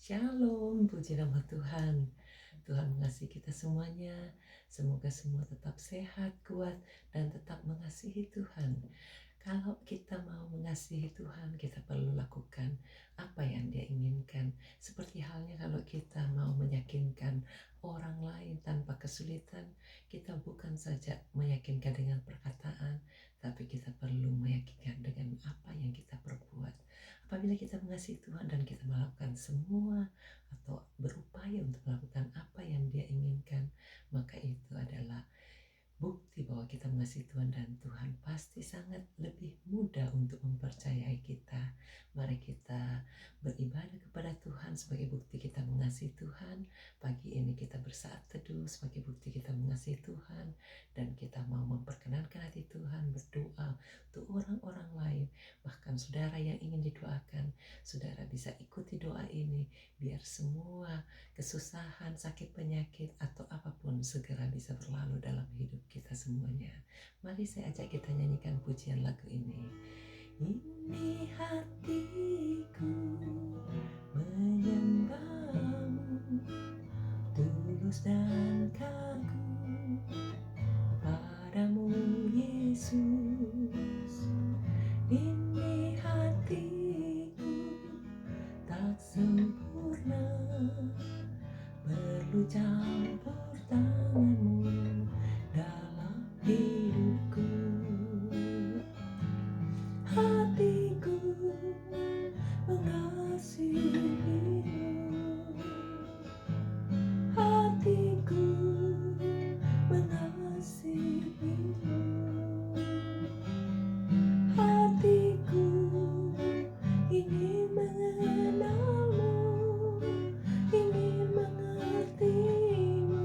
Shalom, puji nama Tuhan. Tuhan mengasihi kita semuanya. Semoga semua tetap sehat, kuat, dan tetap mengasihi Tuhan. Kalau kita mau mengasihi Tuhan, kita perlu lakukan apa yang Dia inginkan. Seperti halnya kalau kita mau meyakinkan orang lain tanpa kesulitan, kita bukan saja meyakinkan dengan perkataan, tapi kita perlu meyakinkan dengan apa yang kita perbuat. Apabila kita mengasihi Tuhan dan kita melakukan semua atau berupaya untuk melakukan apa yang Dia inginkan, maka itu adalah bukti bahwa kita mengasihi Tuhan, dan Tuhan pasti sangat lebih mudah untuk mempercayai kita. Mari kita beribadah kepada Tuhan sebagai bukti kita mengasihi Tuhan. Pagi ini kita bersaat teduh sebagai bukti kita mengasihi Tuhan, dan kita mau memperkenankan hati Tuhan, berdoa untuk orang-orang lain. Bahkan saudara yang ingin didoakan, saudara bisa ikuti doa ini biar semua kesusahan, sakit, penyakit, atau apapun segera bisa berlalu dalam hidup kita semuanya. Mari saya ajak kita nyanyikan pujian lagu ini. Ini hatiku menyembahmu, tulus dan kagum padamu Yesus. Ini hatiku tak sempurna, perlu campur tanganmu dalam hidupku. Hatiku mengasihimu, hatiku mengasihimu, hatiku ingin mengenalmu, ingin mengertimu.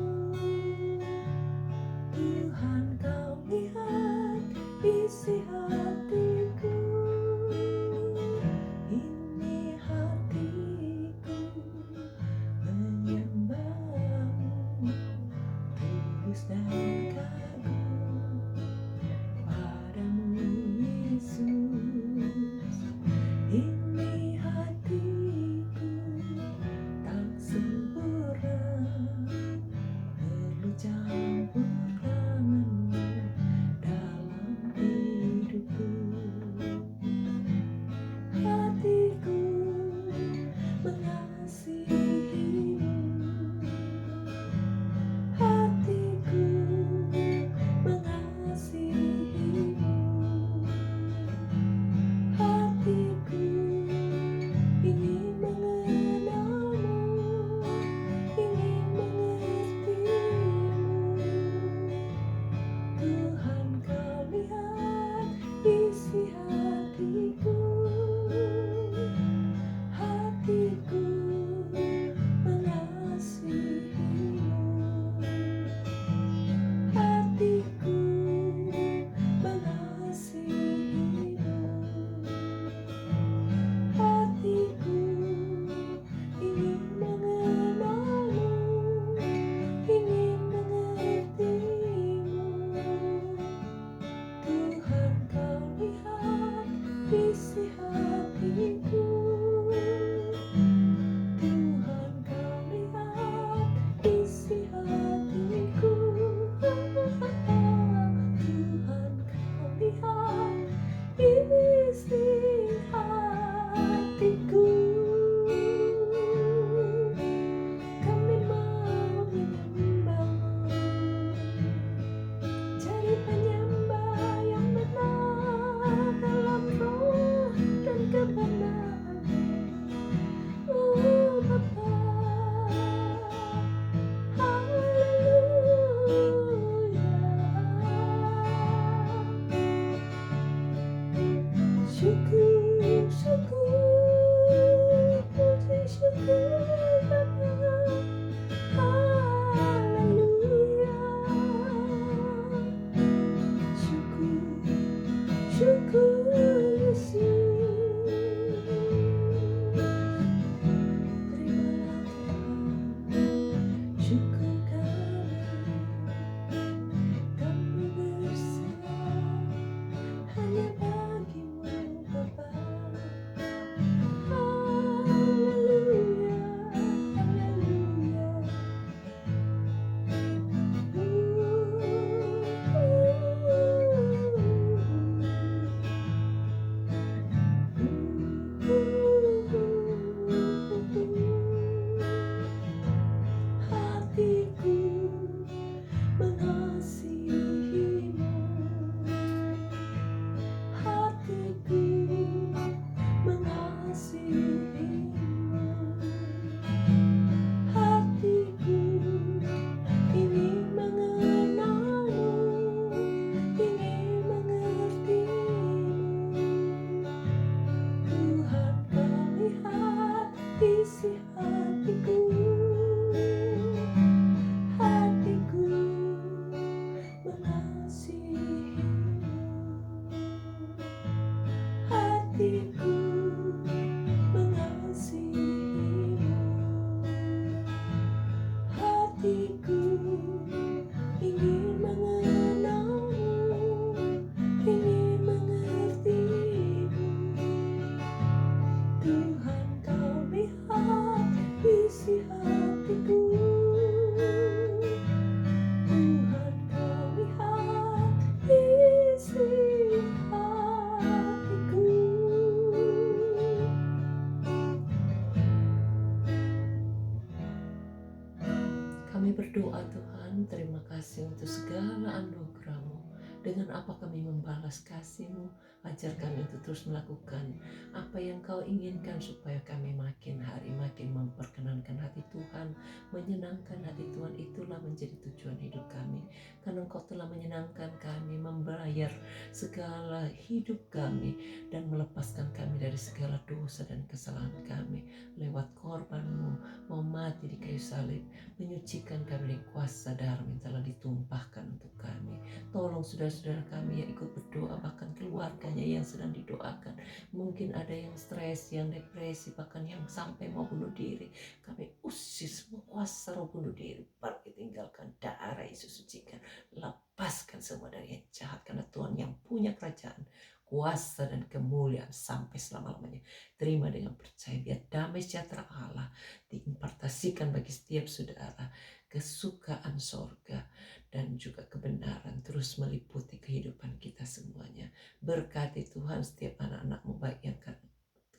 Kami berdoa Tuhan, terima kasih untuk segala anugerah-Mu. Dengan apa kami membalas kasih-Mu, ajar kami untuk terus melakukan apa yang Kau inginkan supaya kami makin hari makin memperkenankan hati Tuhan, menyenangkan hati Tuhan. Itulah menjadi tujuan hidup kami. Karena Engkau telah menyenangkan kami, membayar segala hidup kami, dan melepaskan kami dari segala dosa dan kesalahan kami lewat korban-Mu, mau mati di kayu salib, menyucikan kami dengan kuasa darah yang telah ditumpahkan untuk kami. Tolong saudara-saudara kami yang ikut berdoa, bahkan keluarganya yang sedang didoakan. Mungkin ada yang stres, yang depresi, bahkan yang sampai mau bunuh diri. Kami usir semua kuasa roh bunuh diri, pergi tinggalkan, darah Yesus sucikan. Lepaskan semua dari yang jahat, karena Tuhan yang punya kerajaan, kuasa dan kemuliaan sampai selama-lamanya. Terima dengan percaya, biar damai sejahtera Allah diimpartasikan bagi setiap saudara, kesukaan sorga dan juga kebenaran terus meliputi kehidupan kita semuanya. Berkati Tuhan setiap anak-anak-Mu, baik yang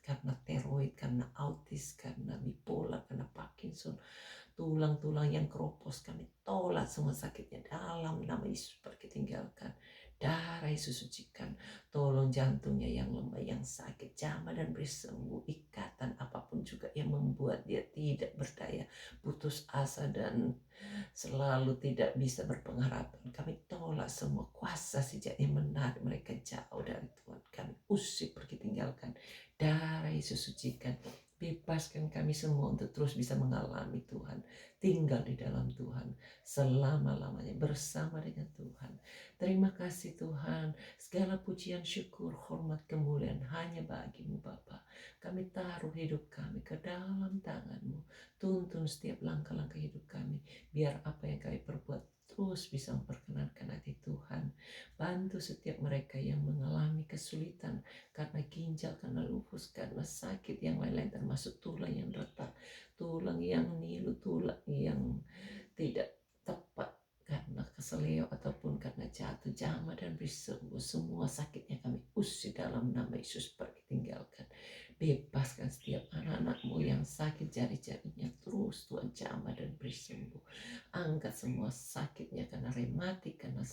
karena tiroid, karena autis, karena bipolar, karena Parkinson, tulang-tulang yang keropos, kami tolak semua sakitnya dalam nama Yesus. Pergi tinggalkan, darah Yesus sucikan. Tolong jantungnya yang lemah, yang sakit, jamah dan beri sembuh. Ikatan apapun juga yang membuat dia tidak berdaya, putus asa dan selalu tidak bisa berpengharapan, kami tolak semua kuasa sejak yang menarik mereka jauh dari Tuhan. Kami usir, pergi tinggalkan, darah Yesus sucikan. Bebaskan kami semua untuk terus bisa mengalami Tuhan, tinggal di dalam Tuhan selama-lamanya bersama dengan Tuhan. Terima kasih Tuhan, segala pujian, syukur, hormat, kemuliaan hanya bagi-Mu Bapa. Kami taruh hidup kami ke dalam tangan-Mu. Tuntun setiap langkah-langkah hidup kami, biar apa yang kami perbuat terus bisa memperkenankan hati Tuhan. Bantu setiap mereka yang mengalami kesulitan karena ginjal, karena lupus, karena sakit yang lain-lain, termasuk tulang yang retak, tulang yang nilu, tulang yang tidak tepat karena keseleo ataupun karena jatuh, jamah dan beri sembuh. Semua sakitnya kami usir dalam nama Yesus, pergi tinggalkan. Bebaskan setiap anak-anak-Mu yang sakit jari-jarinya, terus Tuhan jamah dan beri sembuh. Angkat semua sakitnya karena rematik, karena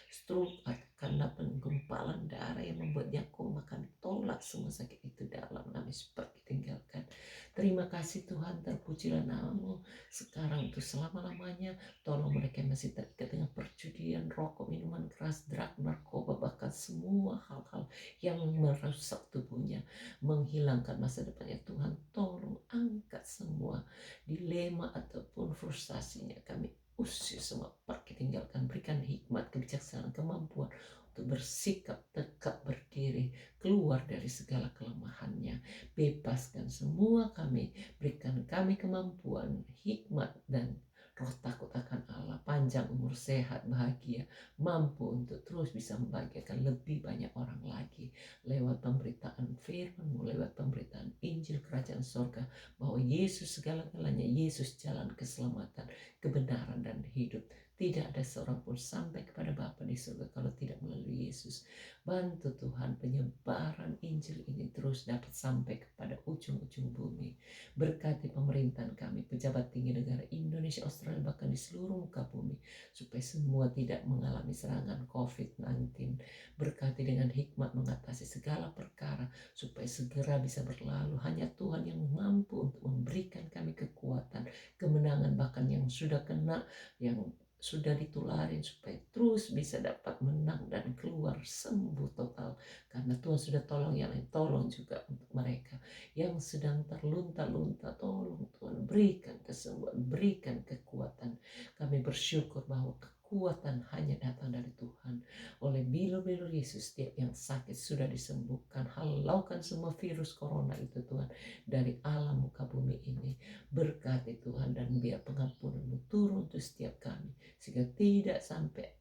stroke, karena penggumpalan darah yang membuat dia koma. Kami tolak semua sakit itu dalam nama Yesus, pergi tinggalkan. Terima kasih Tuhan, terpujilah nama-Mu sekarang untuk selama-lamanya. Tolong mereka yang masih terikat dengan perjudian, rokok, minuman keras, drug, narkoba, bahkan semua hal-hal yang merusak tubuhnya, menghilangkan masa depannya. Tuhan tolong angkat semua dilema ataupun frustasinya. Kami usir semua, pergi tinggalkan. Berikan hikmat, kebijaksanaan, kemampuan untuk bersikap tegak berdiri, keluar dari segala kelemahannya. Bebaskan semua kami, berikan kami kemampuan, hikmat, dan roh takut akan Allah, panjang umur, sehat, bahagia, mampu untuk terus bisa membahagiakan lebih banyak orang lagi lewat pemberitaan firman-Mu, lewat pemberitaan Injil Kerajaan Sorga, bahwa Yesus segala-galanya, Yesus jalan keselamatan, kebenaran, dan hidup. Tidak ada seorang pun sampai kepada Bapa di surga kalau tidak melalui Yesus. Bantu Tuhan penyebaran Injil ini terus dapat sampai kepada ujung-ujung bumi. Berkati pemerintahan kami, pejabat tinggi negara Indonesia, Australia, bahkan di seluruh muka bumi, supaya semua tidak mengalami serangan COVID-19. Berkati dengan hikmat mengatasi segala perkara, supaya segera bisa berlalu. Hanya Tuhan yang mampu untuk memberikan kami kekuatan, kemenangan, bahkan yang sudah kena, yang sudah ditularin, supaya terus bisa dapat menang dan keluar sembuh total. Karena Tuhan sudah tolong yang lain, tolong juga untuk mereka yang sedang terlunta-lunta. Tolong Tuhan berikan kesembuhan, berikan kekuatan. Kami bersyukur bahwa kekuatan hanya datang dari Tuhan. Oleh bilur-bilur Yesus, setiap yang sakit sudah disembuhkan. Halaukan semua virus corona itu Tuhan dari alam muka bumi ini. Berkati Tuhan, dan biar pengampunan-Mu turun untuk setiap kami, sehingga tidak sampai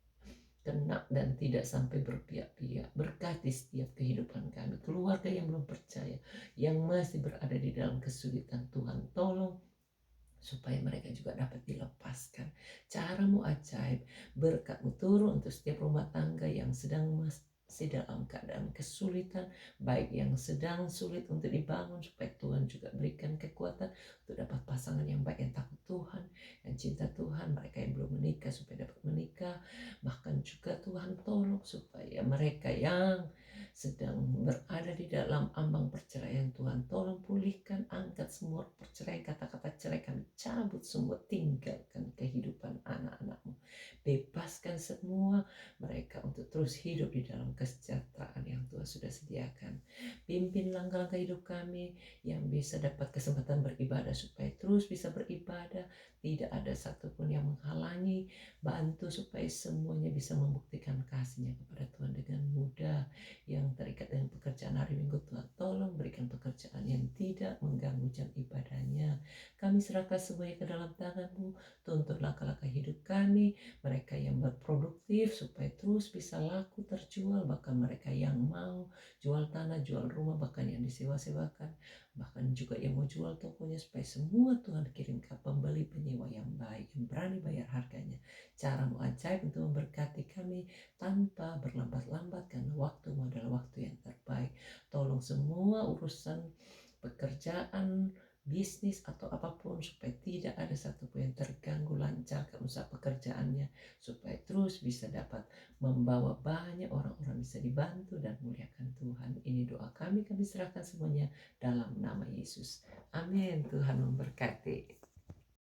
kena dan tidak sampai berpihak-pihak. Berkati setiap kehidupan kami, keluarga yang belum percaya, yang masih berada di dalam kesulitan. Tuhan tolong supaya mereka juga dapat dilepaskan. Cara-Mu ajaib, berkat-Mu turun untuk setiap rumah tangga yang sedang masih dalam keadaan kesulitan, baik yang sedang sulit untuk dibangun, supaya Tuhan juga berikan kekuatan untuk dapat pasangan yang baik, yang takut Tuhan, yang cinta Tuhan, mereka supaya dapat menikah. Bahkan juga Tuhan tolong supaya mereka yang sedang berada di dalam ambang perceraian, Tuhan tolong pulihkan, angkat semua perceraian, kata-kata cerai kami cabut semua, tinggalkan kehidupan anak-anakmu, bebaskan semua mereka untuk terus hidup di dalam kesejahteraan yang Tuhan sudah sediakan. Pimpin langkah-langkah hidup kami yang bisa dapat kesempatan beribadah supaya terus bisa beribadah, tidak ada satupun yang menghalangi. Bantu supaya semuanya bisa membuktikan kasih-Nya kepada Tuhan dengan mudah. Yang terikat dengan pekerjaan hari Minggu, Tuhan tolong berikan pekerjaan yang tidak mengganggu jam ibadahnya. Kami serahkan semuanya ke dalam tangan-Mu. Tuntun langkah-langkah hidup kami, mereka yang berproduktif supaya terus bisa laku terjual, bahkan mereka yang mau jual tanah, jual rumah, bahkan yang disewa-sewakan, bahkan juga yang mau jual tokonya, supaya semua Tuhan kirimkan pembeli penyewa yang baik, yang berani bayar harganya. Cara-Mu ajaib untuk memberkati kami tanpa berlambat-lambat, karena waktu-Mu adalah waktu yang terbaik. Tolong semua urusan pekerjaan, bisnis atau apapun supaya tidak ada satupun yang terganggu, lancarkan usaha pekerjaannya supaya terus bisa dapat membawa banyak orang-orang bisa dibantu dan muliakan Tuhan. Ini doa kami serahkan semuanya dalam nama Yesus. Amin. Tuhan memberkati.